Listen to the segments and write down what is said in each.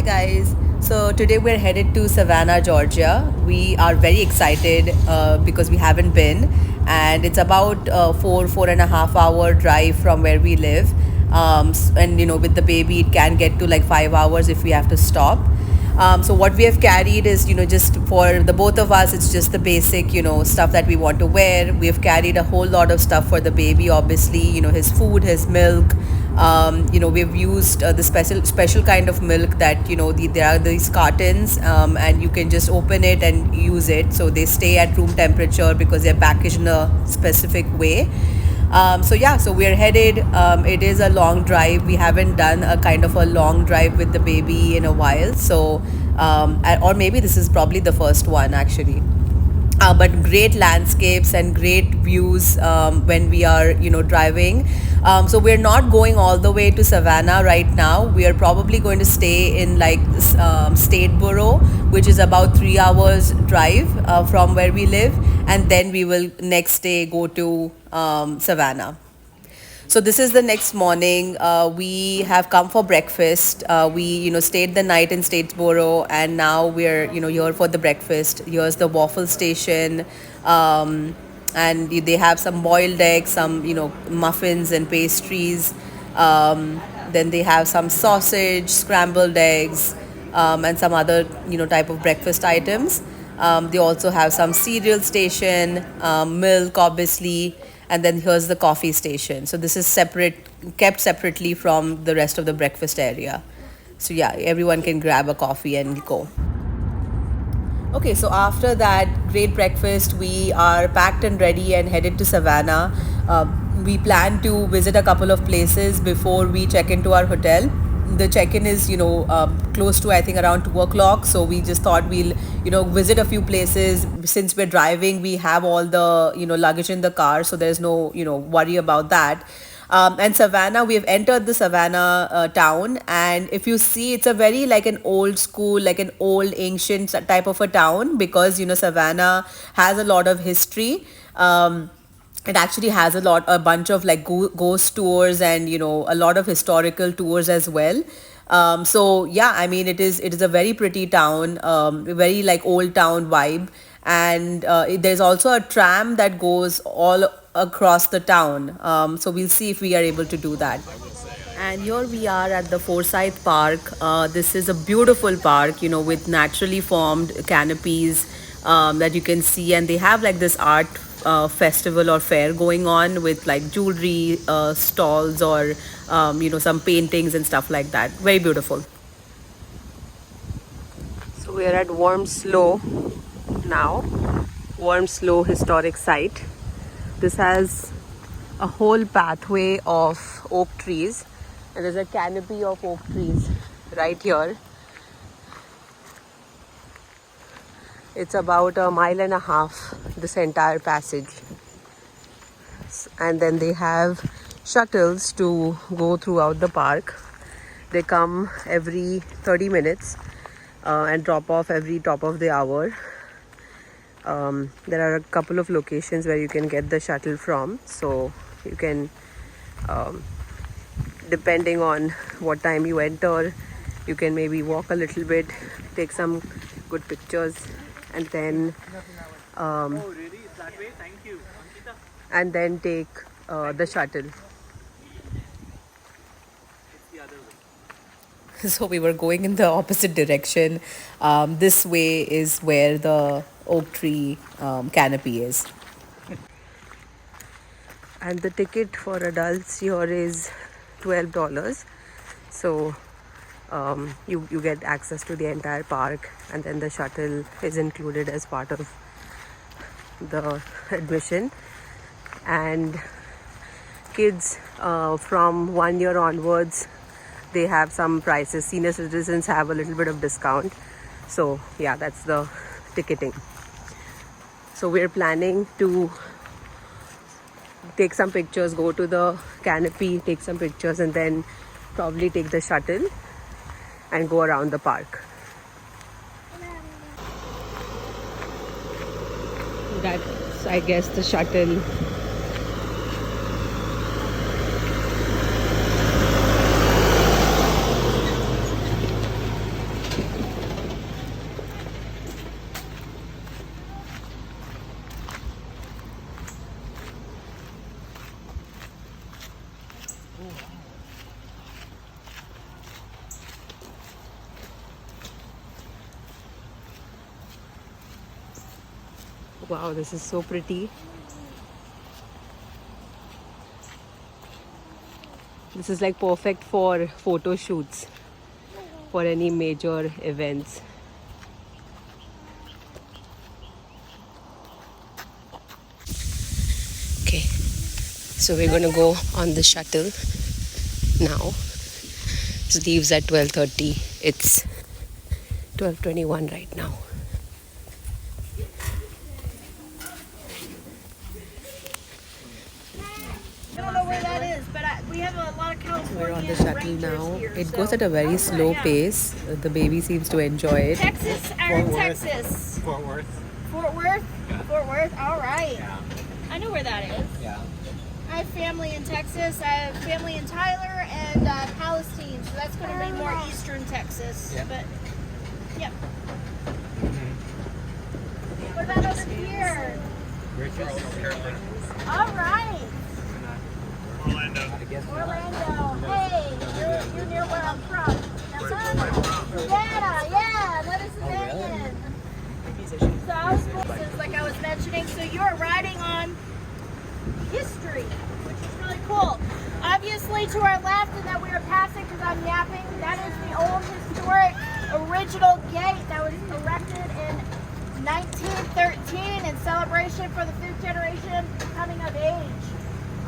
guys. So today we're headed to Savannah, Georgia. We are very excited because we haven't been, and it's about 4.5 hour drive from where we live. And with the baby, it can get to like 5 hours if we have to stop. So what we have carried is, just for the both of us, it's just the basic, stuff that we want to wear. We have carried a whole lot of stuff for the baby, obviously, his food, his milk. We've used the special kind of milk that, there are these cartons, and you can just open it and use it. So they stay at room temperature because they're packaged in a specific way. So we're headed. It is a long drive. We haven't done a kind of a long drive with the baby in a while. Or maybe this is probably the first one actually. But great landscapes and great views when we are driving. So we're not going all the way to Savannah right now. We are probably going to stay in like Statesboro, which is about 3 hours drive from where we live, and then we will next day go to Savannah. So this is the next morning. We have come for breakfast. We stayed the night in Statesboro, and now we're here for the breakfast. Here's the waffle station, and they have some boiled eggs, some muffins and pastries. Then they have some sausage, scrambled eggs, and some other type of breakfast items. They also have some cereal station, milk, obviously, and then here's the coffee station. So this is kept separately from the rest of the breakfast area. So yeah, everyone can grab a coffee and go. Okay, so after that great breakfast, we are packed and ready and headed to Savannah. We plan to visit a couple of places before we check into our hotel. The check-in is close to, I think, around 2 o'clock, so we just thought we'll visit a few places. Since we're driving, we have all the luggage in the car, so there's no worry about that. And Savannah, we have entered the Savannah town, and if you see, it's a very like an old school, like an old ancient type of a town, because Savannah has a lot of history. It actually has a bunch of like ghost tours and a lot of historical tours as well. So yeah, I mean, it is a very pretty town, very like old town vibe. And there's also a tram that goes all across the town. So we'll see if we are able to do that. And here we are at the Forsyth Park. This is a beautiful park, with naturally formed canopies that you can see, and they have like this art festival or fair going on with like jewelry stalls, or some paintings and stuff like that. Very beautiful. So we are at Wormslow now. Wormslow Historic Site. This has a whole pathway of oak trees, and there's a canopy of oak trees right here. It's about 1.5 miles, this entire passage. And then they have shuttles to go throughout the park. They come every 30 minutes and drop off every top of the hour. There are a couple of locations where you can get the shuttle from, so you can, depending on what time you enter, you can maybe walk a little bit, take some good pictures, and then take the shuttle. So we were going in the opposite direction. This way is where the oak tree canopy is. And the ticket for adults here is $12. So you get access to the entire park, and then the shuttle is included as part of the admission. And kids from 1 year onwards, they have some prices. Senior citizens have a little bit of discount. So yeah, that's the ticketing. So we're planning to take some pictures, go to the canopy, take some pictures, and then probably take the shuttle and go around the park. That's, I guess, the shuttle. Wow, this is so pretty. This is like perfect for photo shoots for any major events. Okay, so we're gonna go on the shuttle now. It leaves at 12:30. It's 12:21 right now. I don't know where that is, but we have a lot of California. We're on the shuttle now. It goes at a very slow pace. The baby seems to enjoy it. Texas, Texas. Fort Worth. Fort Worth? Yeah. Fort Worth, all right. Yeah. I know where that is. Yeah. I have family in Texas. I have family in Tyler and Palestine, so that's going to be more eastern Texas. Yeah. But, yep. What about over here? Richard, North Carolina. All right. Orlando. Orlando. Hey, you're near where I'm from. Savannah, yeah, another Savannah. So I was, like I was mentioning, so you're riding on history, which is really cool. Obviously, to our left, and that we are passing because I'm yapping, that is the old historic original gate that was erected in 1913 in celebration for the fifth generation coming of age.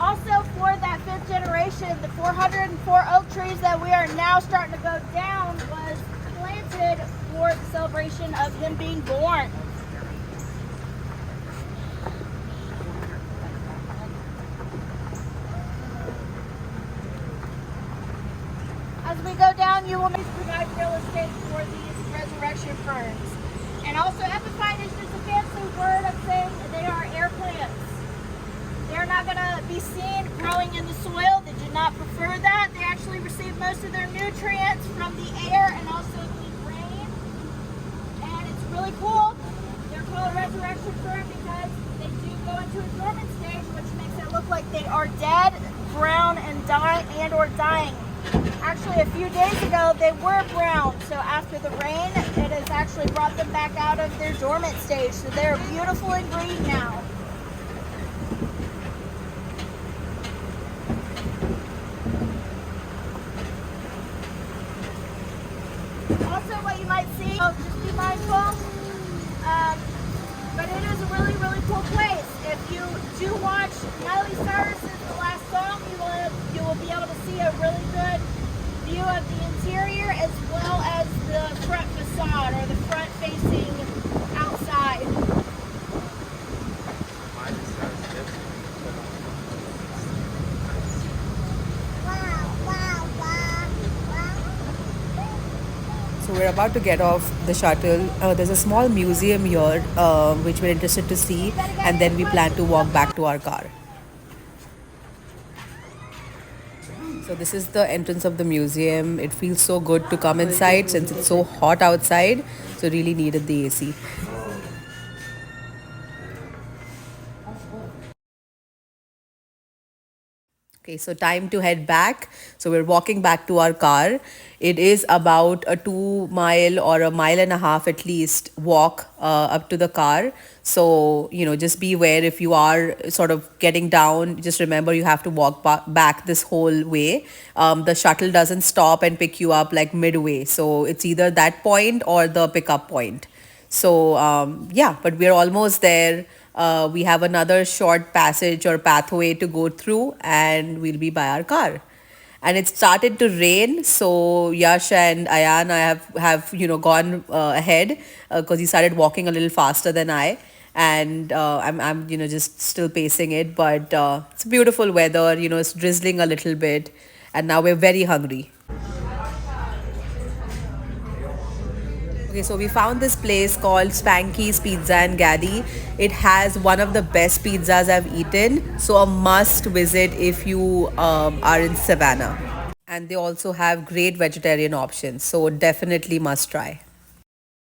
Also, for that fifth generation, the 404 oak trees that we are now starting to go down was planted for the celebration of him being born. As we go down, you will provide real estate for these resurrection ferns. And also, epiphyte is just a fancy word of saying they are air plants. They're not going to be seen growing in the soil. They do not prefer that. They actually receive most of their nutrients from the air and also the rain. And it's really cool. They're called a resurrection fern because they do go into a dormant stage, which makes it look like they are dead, brown, and dying. Actually, a few days ago, they were brown. So after the rain, it has actually brought them back out of their dormant stage. So they're beautiful and green now. Also, what you might see, just be mindful, but it is a really, really cool place. If you do watch Miley Cyrus's The Last Song, you will be able to see a really good view of the interior as well as the front facade or the front facing outside. So we're about to get off the shuttle. There's a small museum here which we're interested to see, and then we plan to walk back to our car. So this is the entrance of the museum. It feels so good to come inside since it's so hot outside. So really needed the AC. Okay, so time to head back. So we're walking back to our car. It is about a 2 mile or a mile and a half at least walk up to the car. So, just beware if you are sort of getting down. Just remember you have to walk back this whole way. The shuttle doesn't stop and pick you up like midway. So it's either that point or the pickup point. So, yeah, but we're almost there. We have another short passage or pathway to go through, and we'll be by our car. And it started to rain, so Yash and Ayan have gone ahead because he started walking a little faster than I, and I'm just still pacing it. But it's beautiful weather. It's drizzling a little bit, and now we're very hungry. Okay, so we found this place called Spanky's Pizza and Gaddy. It has one of the best pizzas I've eaten, so a must visit if you are in Savannah. And they also have great vegetarian options, so definitely must try.